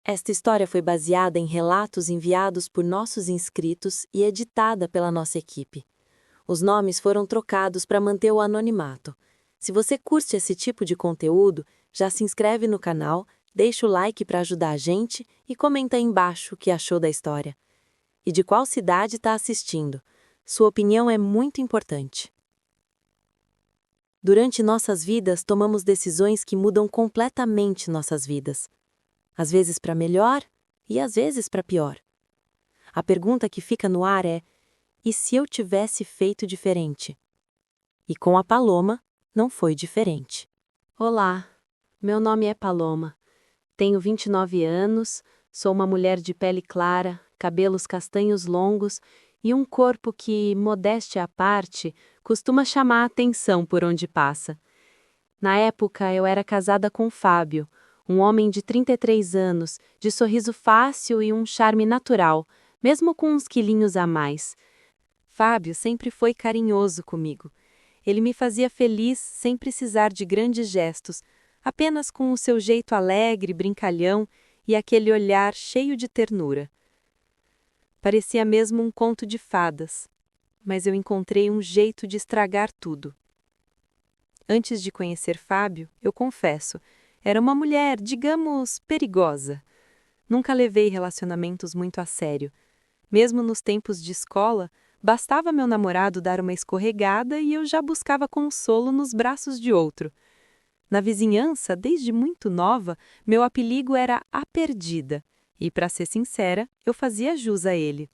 Esta história foi baseada em relatos enviados por nossos inscritos e editada pela nossa equipe. Os nomes foram trocados para manter o anonimato. Se você curte esse tipo de conteúdo, já se inscreve no canal, deixa o like para ajudar a gente e comenta aí embaixo o que achou da história. E de qual cidade está assistindo. Sua opinião é muito importante. Durante nossas vidas, tomamos decisões que mudam completamente nossas vidas. Às vezes para melhor e às vezes para pior. A pergunta que fica no ar é: e se eu tivesse feito diferente? E com a Paloma, não foi diferente. Olá, meu nome é Paloma. Tenho 29 anos, sou uma mulher de pele clara, cabelos castanhos longos e um corpo que, modéstia à parte, costuma chamar a atenção por onde passa. Na época, eu era casada com Fábio, um homem de 33 anos, de sorriso fácil e um charme natural, mesmo com uns quilinhos a mais. Fábio sempre foi carinhoso comigo. Ele me fazia feliz sem precisar de grandes gestos, apenas com o seu jeito alegre, brincalhão e aquele olhar cheio de ternura. Parecia mesmo um conto de fadas, mas eu encontrei um jeito de estragar tudo. Antes de conhecer Fábio, eu confesso, era uma mulher, digamos, perigosa. Nunca levei relacionamentos muito a sério. Mesmo nos tempos de escola, bastava meu namorado dar uma escorregada e eu já buscava consolo nos braços de outro. Na vizinhança, desde muito nova, meu apelido era A Perdida, e, para ser sincera, eu fazia jus a ele.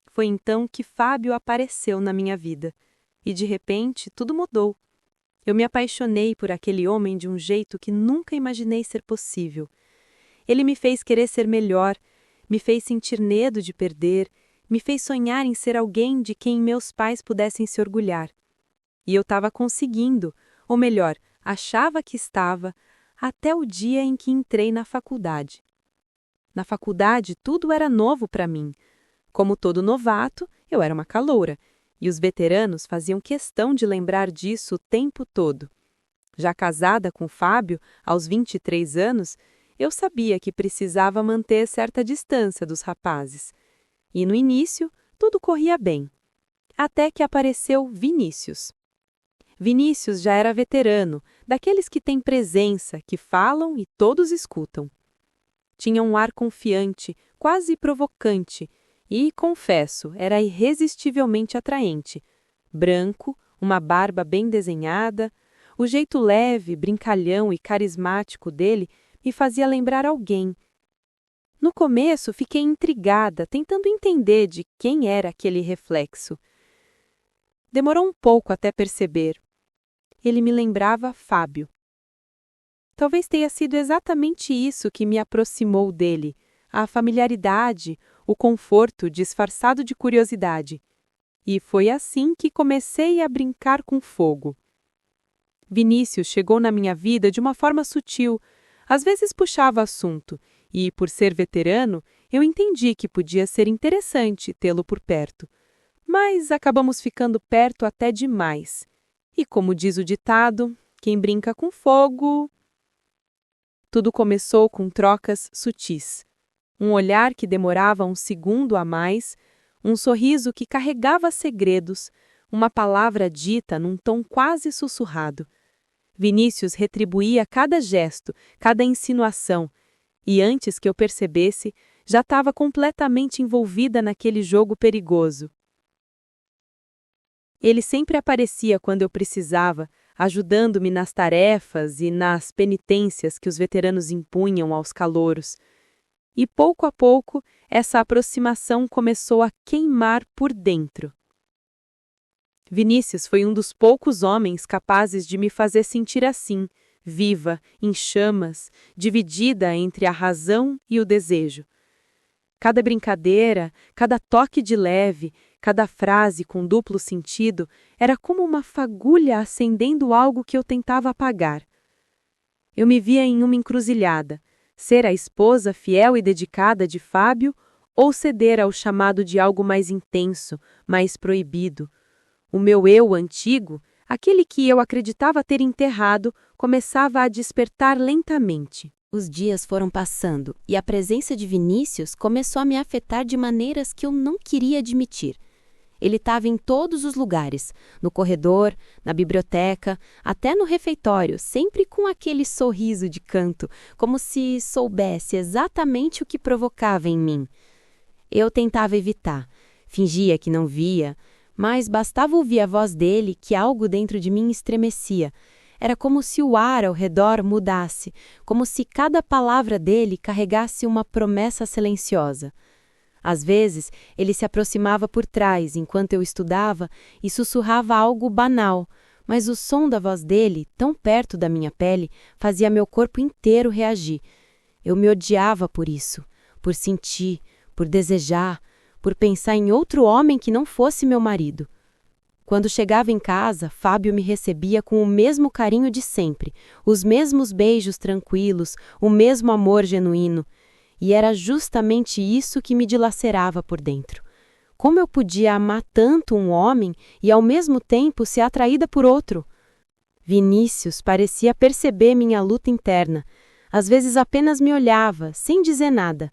Foi então que Fábio apareceu na minha vida, e de repente tudo mudou. Eu me apaixonei por aquele homem de um jeito que nunca imaginei ser possível. Ele me fez querer ser melhor, me fez sentir medo de perder, me fez sonhar em ser alguém de quem meus pais pudessem se orgulhar. E eu estava conseguindo, ou melhor, achava que estava, até o dia em que entrei na faculdade. Na faculdade, tudo era novo para mim. Como todo novato, eu era uma caloura, e os veteranos faziam questão de lembrar disso o tempo todo. Já casada com Fábio, aos 23 anos, eu sabia que precisava manter certa distância dos rapazes. E no início, tudo corria bem. Até que apareceu Vinícius. Vinícius já era veterano, daqueles que têm presença, que falam e todos escutam. Tinha um ar confiante, quase provocante, e, confesso, era irresistivelmente atraente. Branco, uma barba bem desenhada, o jeito leve, brincalhão e carismático dele me fazia lembrar alguém. No começo, fiquei intrigada, tentando entender de quem era aquele reflexo. Demorou um pouco até perceber. Ele me lembrava Fábio. Talvez tenha sido exatamente isso que me aproximou dele, a familiaridade, o conforto disfarçado de curiosidade. E foi assim que comecei a brincar com fogo. Vinícius chegou na minha vida de uma forma sutil, às vezes puxava assunto, e, por ser veterano, eu entendi que podia ser interessante tê-lo por perto. Mas acabamos ficando perto até demais. E como diz o ditado, quem brinca com fogo... Tudo começou com trocas sutis. Um olhar que demorava um segundo a mais, um sorriso que carregava segredos, uma palavra dita num tom quase sussurrado. Vinícius retribuía cada gesto, cada insinuação, e antes que eu percebesse, já estava completamente envolvida naquele jogo perigoso. Ele sempre aparecia quando eu precisava, ajudando-me nas tarefas e nas penitências que os veteranos impunham aos calouros. E pouco a pouco, essa aproximação começou a queimar por dentro. Vinícius foi um dos poucos homens capazes de me fazer sentir assim, viva, em chamas, dividida entre a razão e o desejo. Cada brincadeira, cada toque de leve, cada frase com duplo sentido era como uma fagulha acendendo algo que eu tentava apagar. Eu me via em uma encruzilhada, ser a esposa fiel e dedicada de Fábio ou ceder ao chamado de algo mais intenso, mais proibido. O meu eu antigo, aquele que eu acreditava ter enterrado, começava a despertar lentamente. Os dias foram passando e a presença de Vinícius começou a me afetar de maneiras que eu não queria admitir. Ele estava em todos os lugares, no corredor, na biblioteca, até no refeitório, sempre com aquele sorriso de canto, como se soubesse exatamente o que provocava em mim. Eu tentava evitar, fingia que não via, mas bastava ouvir a voz dele que algo dentro de mim estremecia. Era como se o ar ao redor mudasse, como se cada palavra dele carregasse uma promessa silenciosa. Às vezes, ele se aproximava por trás enquanto eu estudava e sussurrava algo banal, mas o som da voz dele, tão perto da minha pele, fazia meu corpo inteiro reagir. Eu me odiava por isso, por sentir, por desejar, por pensar em outro homem que não fosse meu marido. Quando chegava em casa, Fábio me recebia com o mesmo carinho de sempre, os mesmos beijos tranquilos, o mesmo amor genuíno. E era justamente isso que me dilacerava por dentro. Como eu podia amar tanto um homem e ao mesmo tempo ser atraída por outro? Vinícius parecia perceber minha luta interna. Às vezes apenas me olhava, sem dizer nada.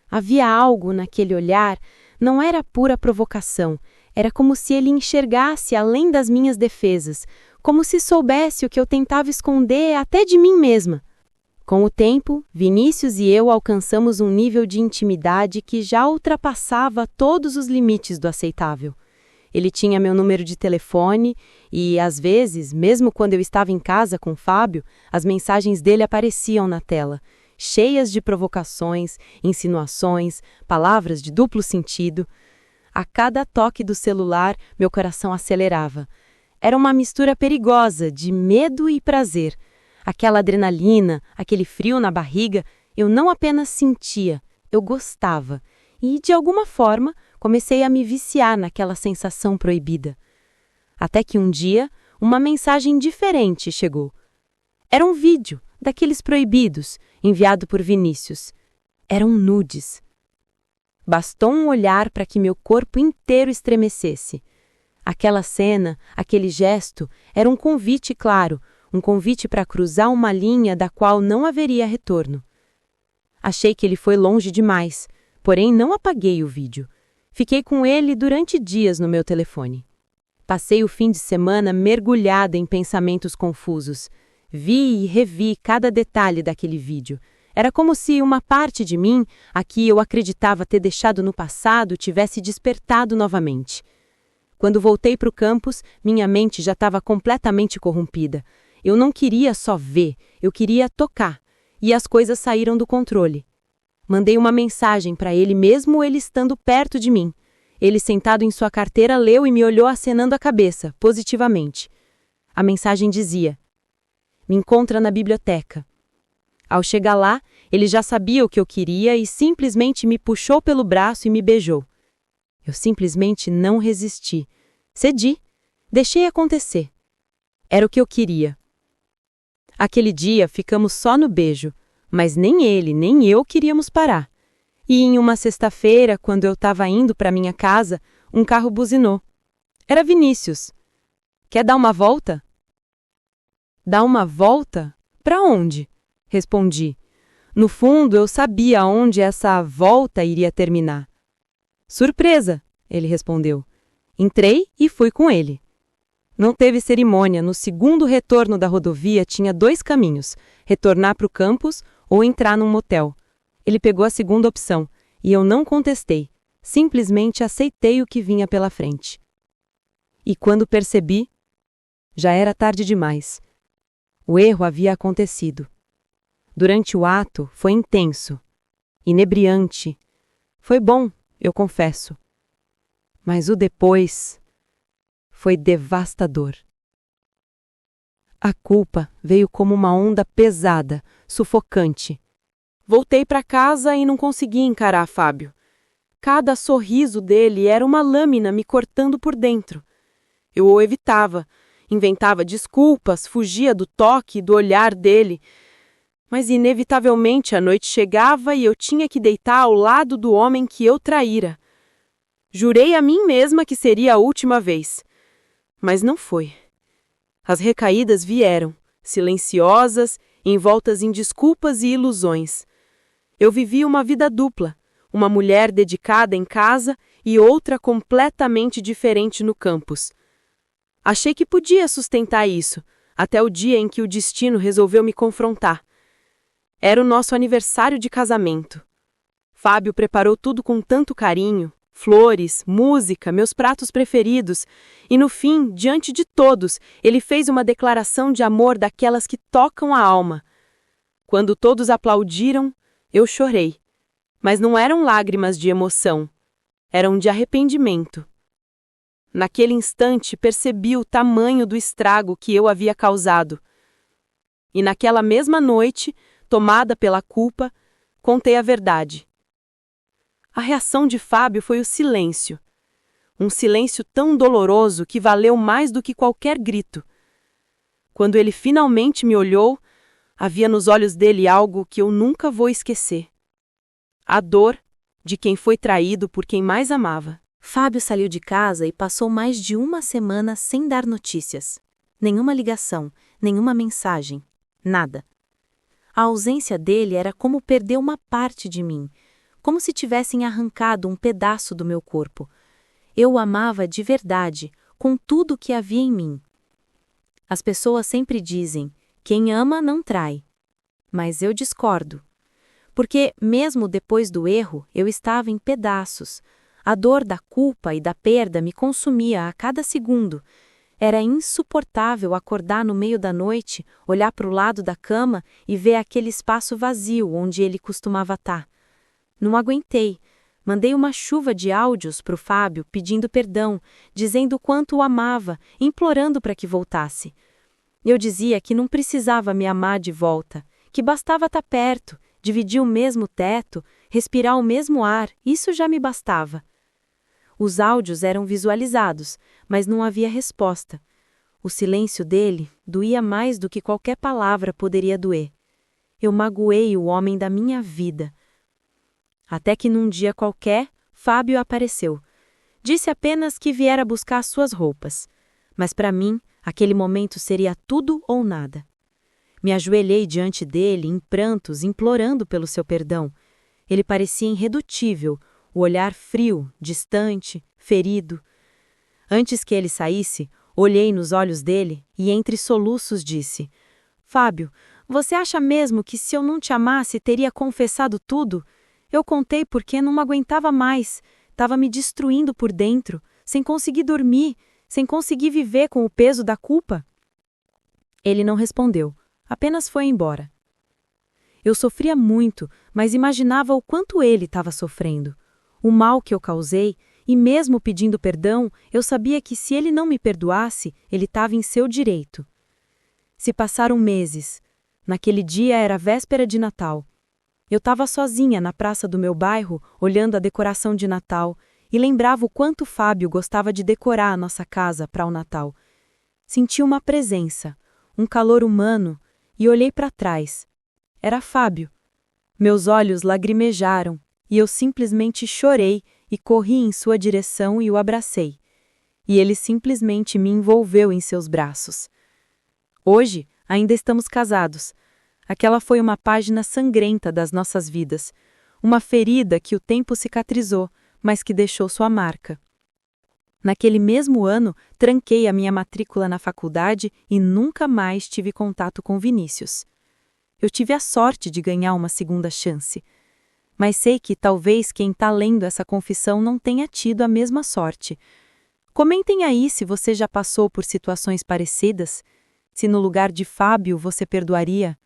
Havia algo naquele olhar, não era pura provocação. Era como se ele enxergasse além das minhas defesas, como se soubesse o que eu tentava esconder até de mim mesma. Com o tempo, Vinícius e eu alcançamos um nível de intimidade que já ultrapassava todos os limites do aceitável. Ele tinha meu número de telefone e, às vezes, mesmo quando eu estava em casa com Fábio, as mensagens dele apareciam na tela, cheias de provocações, insinuações, palavras de duplo sentido. A cada toque do celular, meu coração acelerava. Era uma mistura perigosa de medo e prazer. Aquela adrenalina, aquele frio na barriga, eu não apenas sentia, eu gostava. E, de alguma forma, comecei a me viciar naquela sensação proibida. Até que um dia, uma mensagem diferente chegou. Era um vídeo, daqueles proibidos, enviado por Vinícius. Eram nudes. Bastou um olhar para que meu corpo inteiro estremecesse. Aquela cena, aquele gesto, era um convite claro, um convite para cruzar uma linha da qual não haveria retorno. Achei que ele foi longe demais, porém não apaguei o vídeo. Fiquei com ele durante dias no meu telefone. Passei o fim de semana mergulhada em pensamentos confusos. Vi e revi cada detalhe daquele vídeo. Era como se uma parte de mim, a que eu acreditava ter deixado no passado, tivesse despertado novamente. Quando voltei para o campus, minha mente já estava completamente corrompida. Eu não queria só ver, eu queria tocar. E as coisas saíram do controle. Mandei uma mensagem para ele mesmo ele estando perto de mim. Ele, sentado em sua carteira, leu e me olhou acenando a cabeça, positivamente. A mensagem dizia: "Me encontra na biblioteca." Ao chegar lá, ele já sabia o que eu queria e simplesmente me puxou pelo braço e me beijou. Eu simplesmente não resisti. Cedi. Deixei acontecer. Era o que eu queria. Aquele dia ficamos só no beijo, mas nem ele nem eu queríamos parar. E em uma sexta-feira, quando eu estava indo para minha casa, um carro buzinou. Era Vinícius. "Quer dar uma volta?" "Dar uma volta? Para onde?" Respondi. No fundo, eu sabia onde essa volta iria terminar. "Surpresa!" ele respondeu. Entrei e fui com ele. Não teve cerimônia. No segundo retorno da rodovia tinha 2 caminhos, retornar para o campus ou entrar num motel. Ele pegou a segunda opção, e eu não contestei. Simplesmente aceitei o que vinha pela frente. E quando percebi, já era tarde demais. O erro havia acontecido. Durante o ato, foi intenso, inebriante. Foi bom, eu confesso. Mas o depois foi devastador. A culpa veio como uma onda pesada, sufocante. Voltei para casa e não consegui encarar Fábio. Cada sorriso dele era uma lâmina me cortando por dentro. Eu o evitava, inventava desculpas, fugia do toque e do olhar dele. Mas inevitavelmente a noite chegava e eu tinha que deitar ao lado do homem que eu traíra. Jurei a mim mesma que seria a última vez. Mas não foi. As recaídas vieram, silenciosas, envoltas em desculpas e ilusões. Eu vivia uma vida dupla, uma mulher dedicada em casa e outra completamente diferente no campus. Achei que podia sustentar isso, até o dia em que o destino resolveu me confrontar. Era o nosso aniversário de casamento. Fábio preparou tudo com tanto carinho, flores, música, meus pratos preferidos, e no fim, diante de todos, ele fez uma declaração de amor daquelas que tocam a alma. Quando todos aplaudiram, eu chorei. Mas não eram lágrimas de emoção, eram de arrependimento. Naquele instante percebi o tamanho do estrago que eu havia causado. E naquela mesma noite, tomada pela culpa, contei a verdade. A reação de Fábio foi o silêncio. Um silêncio tão doloroso que valeu mais do que qualquer grito. Quando ele finalmente me olhou, havia nos olhos dele algo que eu nunca vou esquecer. A dor de quem foi traído por quem mais amava. Fábio saiu de casa e passou mais de uma semana sem dar notícias. Nenhuma ligação, nenhuma mensagem, nada. A ausência dele era como perder uma parte de mim, como se tivessem arrancado um pedaço do meu corpo. Eu o amava de verdade, com tudo o que havia em mim. As pessoas sempre dizem, quem ama não trai. Mas eu discordo. Porque, mesmo depois do erro, eu estava em pedaços. A dor da culpa e da perda me consumia a cada segundo. Era insuportável acordar no meio da noite, olhar para o lado da cama e ver aquele espaço vazio onde ele costumava estar. Não aguentei. Mandei uma chuva de áudios para o Fábio pedindo perdão, dizendo o quanto o amava, implorando para que voltasse. Eu dizia que não precisava me amar de volta, que bastava estar perto, dividir o mesmo teto, respirar o mesmo ar, isso já me bastava. Os áudios eram visualizados, mas não havia resposta. O silêncio dele doía mais do que qualquer palavra poderia doer. Eu magoei o homem da minha vida. Até que num dia qualquer, Fábio apareceu. Disse apenas que viera buscar suas roupas. Mas para mim, aquele momento seria tudo ou nada. Me ajoelhei diante dele, em prantos, implorando pelo seu perdão. Ele parecia irredutível, o olhar frio, distante, ferido. Antes que ele saísse, olhei nos olhos dele e entre soluços disse: Fábio, você acha mesmo que se eu não te amasse teria confessado tudo? Eu contei porque não aguentava mais, estava me destruindo por dentro, sem conseguir dormir, sem conseguir viver com o peso da culpa. Ele não respondeu. Apenas foi embora. Eu sofria muito, mas imaginava o quanto ele estava sofrendo. O mal que eu causei, e mesmo pedindo perdão, eu sabia que se ele não me perdoasse, ele estava em seu direito. Se passaram meses. Naquele dia era véspera de Natal. Eu estava sozinha na praça do meu bairro, olhando a decoração de Natal, e lembrava o quanto Fábio gostava de decorar a nossa casa para o Natal. Senti uma presença, um calor humano, e olhei para trás. Era Fábio. Meus olhos lagrimejaram e eu simplesmente chorei e corri em sua direção e o abracei. E ele simplesmente me envolveu em seus braços. Hoje, ainda estamos casados. Aquela foi uma página sangrenta das nossas vidas. Uma ferida que o tempo cicatrizou, mas que deixou sua marca. Naquele mesmo ano, tranquei a minha matrícula na faculdade e nunca mais tive contato com Vinícius. Eu tive a sorte de ganhar uma segunda chance. Mas sei que talvez quem está lendo essa confissão não tenha tido a mesma sorte. Comentem aí se você já passou por situações parecidas, se no lugar de Fábio você perdoaria,